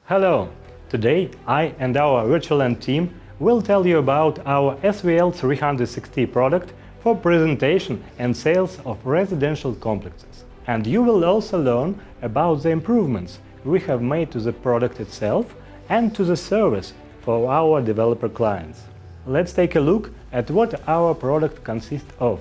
Hello! Today I and our virtual land team will tell you about our SVL 360 product for presentation and sales of residential complexes. And you will also learn about the improvements we have made to the product itself and to the service for our developer clients. Let's take a look at what our product consists of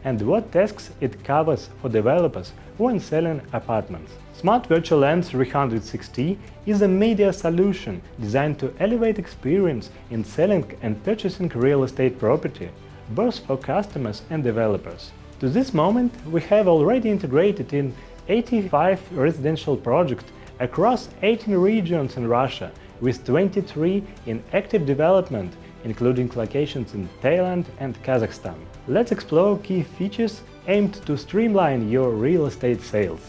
and what tasks it covers for developers when selling apartments. Smart Virtual Land 360 is a media solution designed to elevate experience in selling and purchasing real estate property, both for customers and developers. To this moment, we have already integrated in 85 residential projects across 18 regions in Russia, with 23 in active development, including locations in Thailand and Kazakhstan. Let's explore key features aimed to streamline your real estate sales.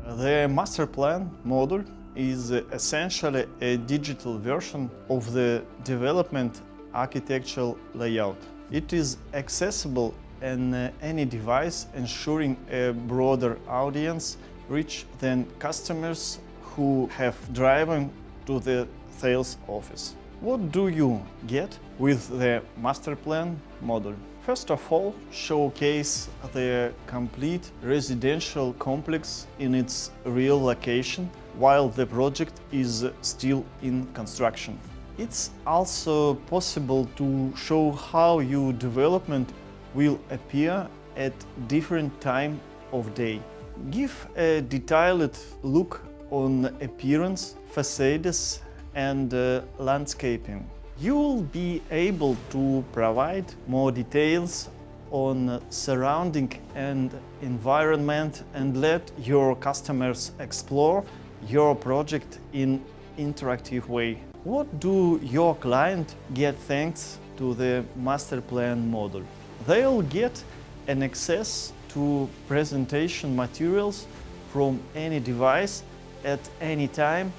The master plan module is essentially a digital version of the development architectural layout. It is accessible on any device, ensuring a broader audience reach than customers who have driven to the sales office. What do you get with the master plan module? First of all, showcase the complete residential complex in its real location while the project is still in construction. It's also possible to show how your development will appear at different time of day. Give a detailed look on appearance, facades and landscaping. You will be able to provide more details on surrounding and environment and let your customers explore your project in interactive way. What do your client get thanks to the master plan module? They'll get an access to presentation materials from any device at any time,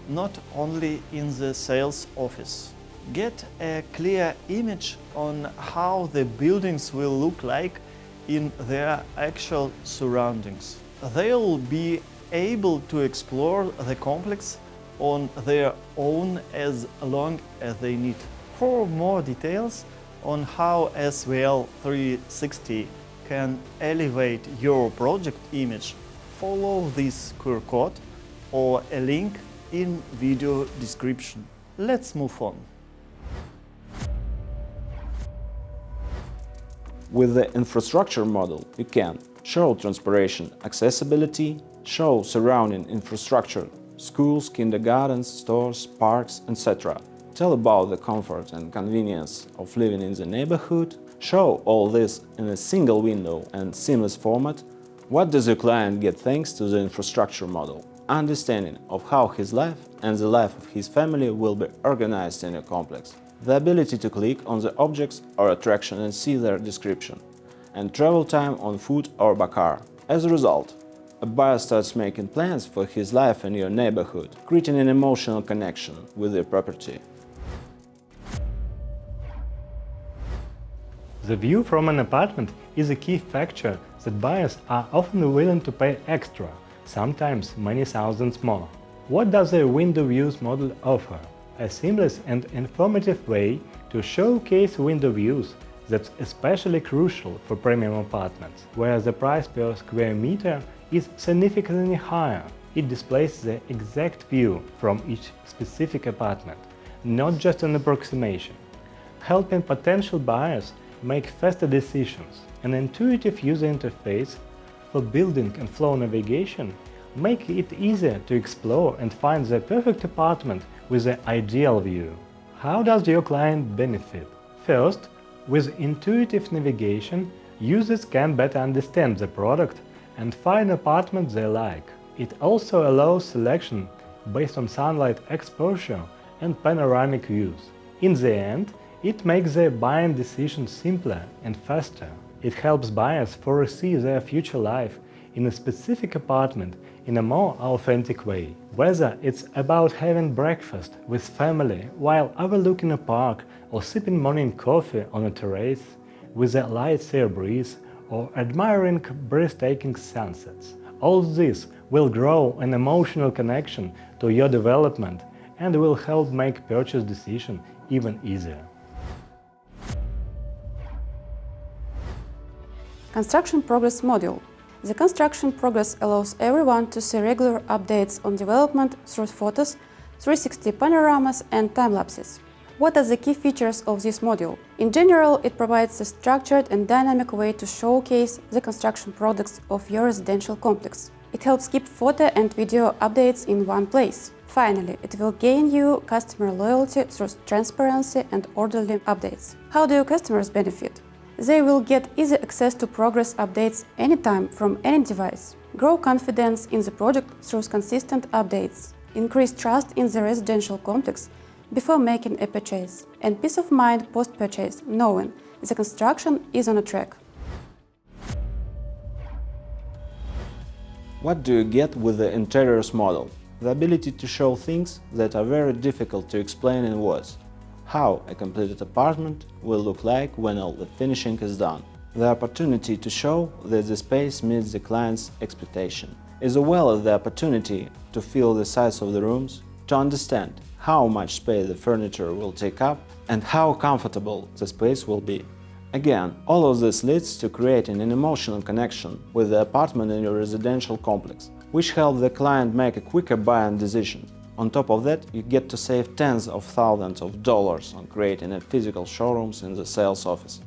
not only in the sales office. Get a clear image on how the buildings will look like in their actual surroundings. They'll be able to explore the complex on their own as long as they need. For more details on how SVL 360 can elevate your project image, follow this QR code or a link in video description. Let's move on. With the infrastructure model, you can show transportation accessibility, show surrounding infrastructure, schools, kindergartens, stores, parks, etc. Tell about the comfort and convenience of living in the neighborhood, show all this in a single window and seamless format. What does your client get thanks to the infrastructure model? Understanding of how his life and the life of his family will be organized in a complex. The ability to click on the objects or attraction and see their description. And travel time on foot or by car. As a result, a buyer starts making plans for his life in your neighborhood, creating an emotional connection with your property. The view from an apartment is a key factor that buyers are often willing to pay extra, sometimes many thousands more. What does the window views model offer? A seamless and informative way to showcase window views that's especially crucial for premium apartments, where the price per square meter is significantly higher. It displays the exact view from each specific apartment, not just an approximation, helping potential buyers make faster decisions. An intuitive user interface for building and floor navigation make it easier to explore and find the perfect apartment with the ideal view. How does your client benefit? First, with intuitive navigation, users can better understand the product and find apartments they like. It also allows selection based on sunlight exposure and panoramic views. In the end, it makes their buying decision simpler and faster. It helps buyers foresee their future life in a specific apartment in a more authentic way. Whether it's about having breakfast with family while overlooking a park or sipping morning coffee on a terrace with a light sea breeze or admiring breathtaking sunsets, All this will grow an emotional connection to your development and will help make purchase decision even easier. Construction Progress Module. The Construction Progress allows everyone to see regular updates on development through photos, 360 panoramas and time-lapses. What are the key features of this module? In general, it provides a structured and dynamic way to showcase the construction products of your residential complex. It helps keep photo and video updates in one place. Finally, it will gain you customer loyalty through transparency and orderly updates. How do your customers benefit? They will get easy access to progress updates anytime from any device. Grow confidence in the project through consistent updates. Increase trust in the residential complex before making a purchase. And peace of mind post-purchase, knowing the construction is on a track. What do you get with the interiors model? The ability to show things that are very difficult to explain in words. How a completed apartment will look like when all the finishing is done. The opportunity to show that the space meets the client's expectation, as well as the opportunity to feel the size of the rooms, to understand how much space the furniture will take up and how comfortable the space will be. Again, all of this leads to creating an emotional connection with the apartment in your residential complex, which helps the client make a quicker buying decision. On top of that, you get to save tens of thousands of dollars on creating a physical showrooms in the sales office.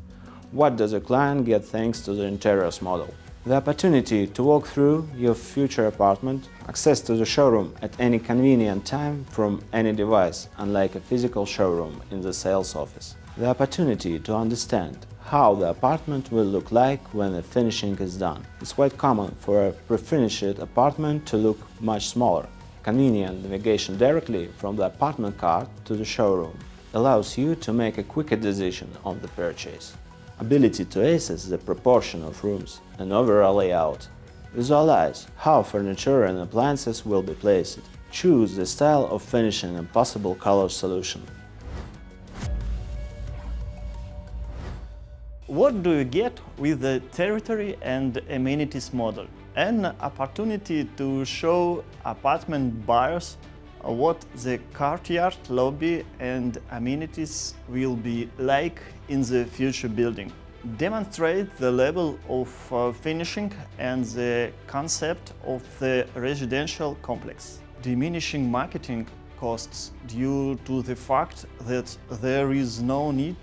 What does a client get thanks to the interiors model? The opportunity to walk through your future apartment, access to the showroom at any convenient time from any device, unlike a physical showroom in the sales office. The opportunity to understand how the apartment will look like when the finishing is done. It's quite common for a pre-finished apartment to look much smaller. Convenient navigation directly from the apartment card to the showroom allows you to make a quicker decision on the purchase. Ability to assess the proportion of rooms and overall layout. Visualize how furniture and appliances will be placed. Choose the style of finishing and possible color solution. What do you get with the territory and amenities model? An opportunity to show apartment buyers what the courtyard, lobby and amenities will be like in the future building. Demonstrate the level of finishing and the concept of the residential complex. Diminishing marketing costs due to the fact that there is no need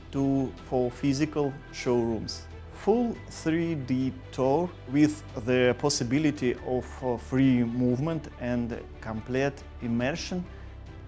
for physical showrooms. Full 3D tour with the possibility of free movement and complete immersion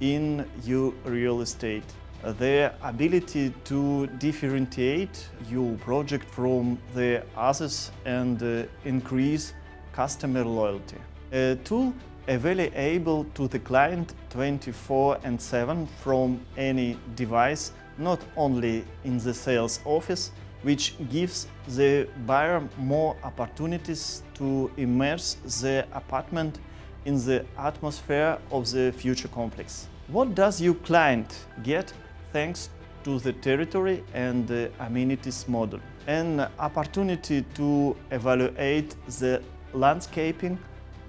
in your real estate. The ability to differentiate your project from the others and increase customer loyalty. A tool available to the client 24/7 from any device, not only in the sales office, which gives the buyer more opportunities to immerse the apartment in the atmosphere of the future complex. What does your client get thanks to the territory and the amenities model? An opportunity to evaluate the landscaping,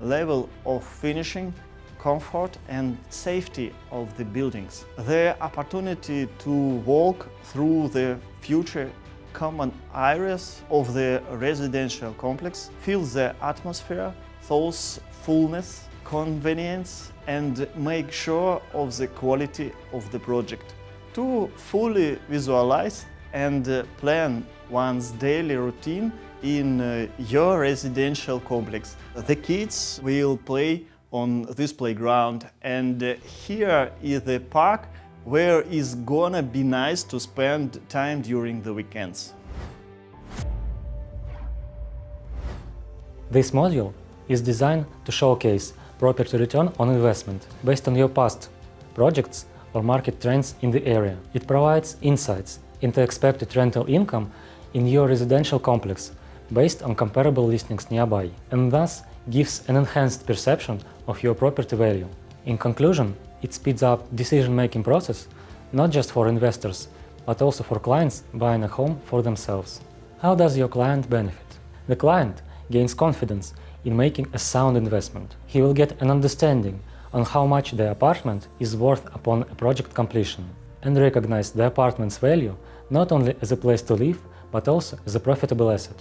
level of finishing, comfort and safety of the buildings. The opportunity to walk through the future common areas of the residential complex, feel the atmosphere, thoughts, fullness, convenience and make sure of the quality of the project. To fully visualize and plan one's daily routine in your residential complex. The kids will play on this playground and here is the park where it's gonna be nice to spend time during the weekends. This module is designed to showcase property return on investment based on your past projects or market trends in the area. It provides insights into expected rental income in your residential complex based on comparable listings nearby, and thus gives an enhanced perception of your property value. In conclusion, it speeds up decision-making process not just for investors, but also for clients buying a home for themselves. How does your client benefit? The client gains confidence in making a sound investment. He will get an understanding on how much the apartment is worth upon a project completion, and recognize the apartment's value not only as a place to live, but also as a profitable asset.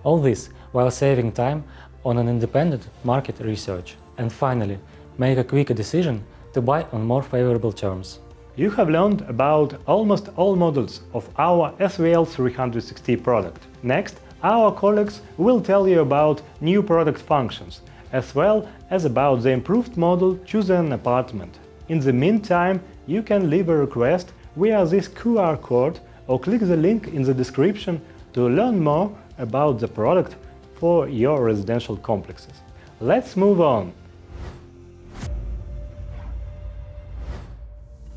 All this while saving time on an independent market research. And finally, make a quicker decision to buy on more favorable terms. You have learned about almost all models of our SVL 360 product. Next, our colleagues will tell you about new product functions, as well as about the improved model Choose an Apartment. In the meantime, you can leave a request via this QR code or click the link in the description to learn more about the product for your residential complexes. Let's move on.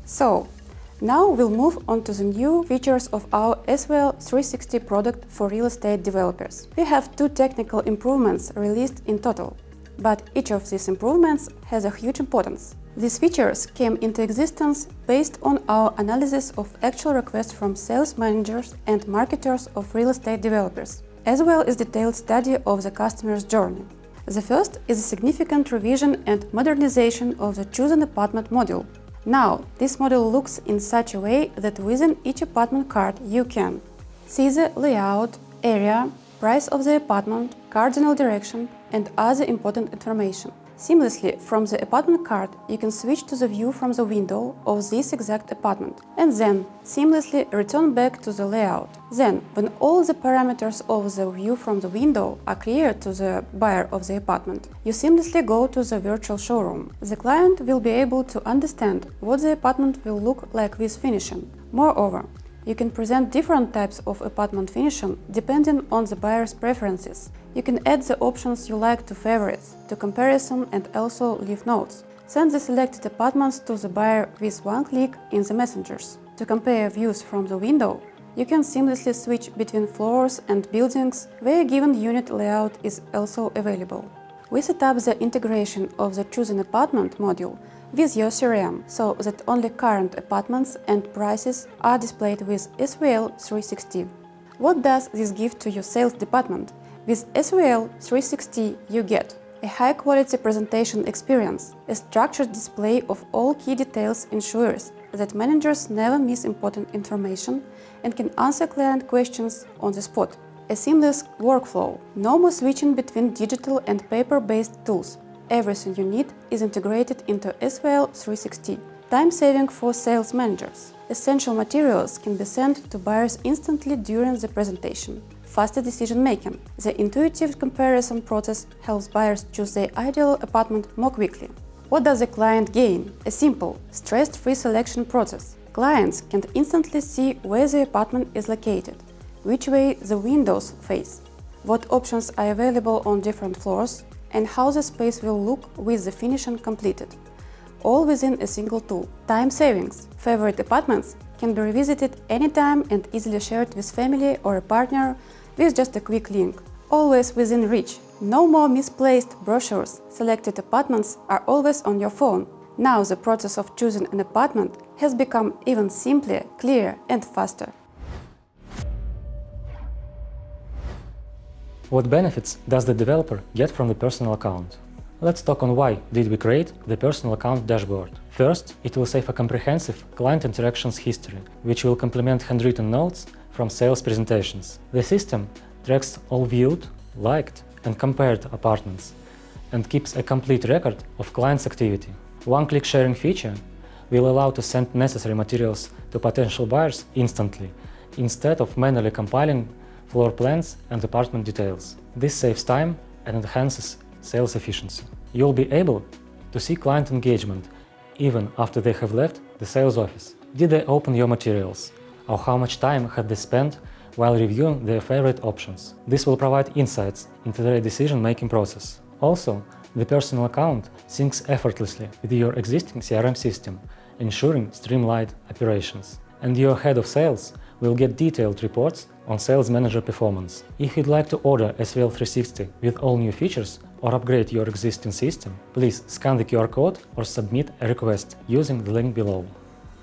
So, now we'll move on to the new features of our SVL 360 product for real estate developers. We have 2 technical improvements released in total, but each of these improvements has a huge importance. These features came into existence based on our analysis of actual requests from sales managers and marketers of real estate developers, as well as detailed study of the customer's journey. The first is a significant revision and modernization of the Choose an Apartment module. Now, this module looks in such a way that within each apartment card you can see the layout, area, price of the apartment, cardinal direction, and other important information. Seamlessly, from the apartment card, you can switch to the view from the window of this exact apartment, and then seamlessly return back to the layout. Then, when all the parameters of the view from the window are clear to the buyer of the apartment, you seamlessly go to the virtual showroom. The client will be able to understand what the apartment will look like with finishing. Moreover, you can present different types of apartment finishing depending on the buyer's preferences. You can add the options you like to favorites, to comparison, and also leave notes. Send the selected apartments to the buyer with one click in the messengers. To compare views from the window, you can seamlessly switch between floors and buildings where a given unit layout is also available. We set up the integration of the Choose an Apartment module with your CRM, so that only current apartments and prices are displayed with SVL 360. What does this give to your sales department? With SVL 360 you get a high-quality presentation experience, a structured display of all key details ensures that managers never miss important information and can answer client questions on the spot. A seamless workflow, no more switching between digital and paper-based tools. Everything you need is integrated into SVL 360. Time saving for sales managers. Essential materials can be sent to buyers instantly during the presentation. Faster decision making. The intuitive comparison process helps buyers choose their ideal apartment more quickly. What does the client gain? A simple, stress-free selection process. Clients can instantly see where the apartment is located, which way the windows face, what options are available on different floors, and how the space will look with the finishing completed. All within a single tool. Time savings. Favorite apartments can be revisited anytime and easily shared with family or a partner with just a quick link. Always within reach. No more misplaced brochures. Selected apartments are always on your phone. Now the process of choosing an apartment has become even simpler, clearer, and faster. What benefits does the developer get from the personal account? Let's talk on why did we create the personal account dashboard. First, it will save a comprehensive client interactions history, which will complement handwritten notes from sales presentations. The system tracks all viewed, liked, and compared apartments and keeps a complete record of clients' activity. One-click sharing feature will allow to send necessary materials to potential buyers instantly, instead of manually compiling floor plans and apartment details. This saves time and enhances sales efficiency. You'll be able to see client engagement even after they have left the sales office. Did they open your materials? Or how much time had they spent while reviewing their favorite options? This will provide insights into their decision-making process. Also, the personal account syncs effortlessly with your existing CRM system, ensuring streamlined operations. And your head of sales will get detailed reports on sales manager performance. If you'd like to order SVL 360 with all new features or upgrade your existing system, please scan the QR code or submit a request using the link below.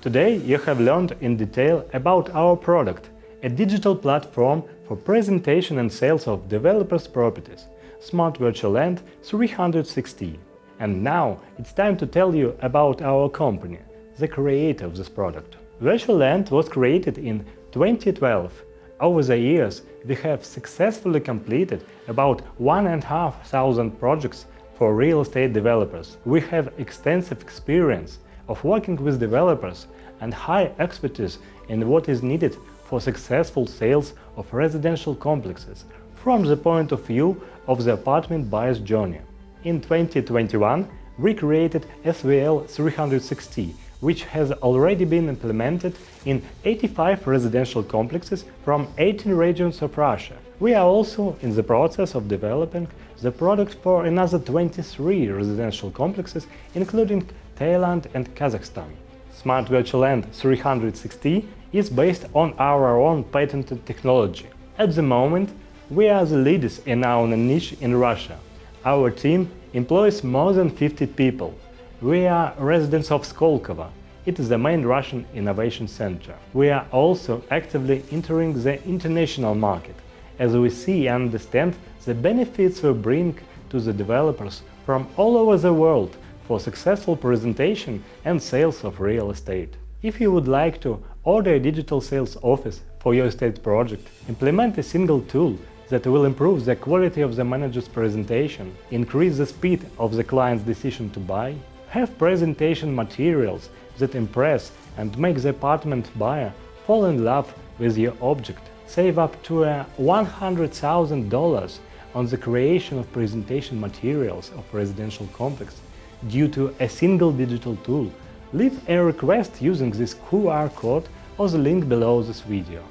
Today you have learned in detail about our product, a digital platform for presentation and sales of developers' properties. Smart Virtual Land 360. And now it's time to tell you about our company, the creator of this product. Virtual Land was created in 2012. Over the years, we have successfully completed about 1,500 projects for real estate developers. We have extensive experience of working with developers and high expertise in what is needed for successful sales of residential complexes from the point of view of the apartment buyer's journey. In 2021, we created SVL 360, which has already been implemented in 85 residential complexes from 18 regions of Russia. We are also in the process of developing the product for another 23 residential complexes, including Thailand and Kazakhstan. Smart Virtual Land 360 is based on our own patented technology. At the moment, we are the leaders in our niche in Russia. Our team employs more than 50 people. We are residents of Skolkovo. It is the main Russian innovation center. We are also actively entering the international market, as we see and understand the benefits we bring to the developers from all over the world for successful presentation and sales of real estate. If you would like to order a digital sales office for your estate project, implement a single tool that will improve the quality of the manager's presentation, increase the speed of the client's decision to buy, have presentation materials that impress and make the apartment buyer fall in love with your object, save up to $100,000 on the creation of presentation materials of residential complex due to a single digital tool, leave a request using this QR code or the link below this video.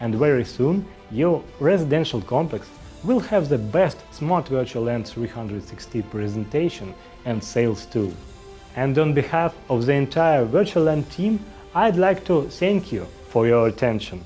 And very soon, your residential complex will have the best Smart Virtual Land 360 presentation and sales tool. And on behalf of the entire Virtual Land team, I'd like to thank you for your attention.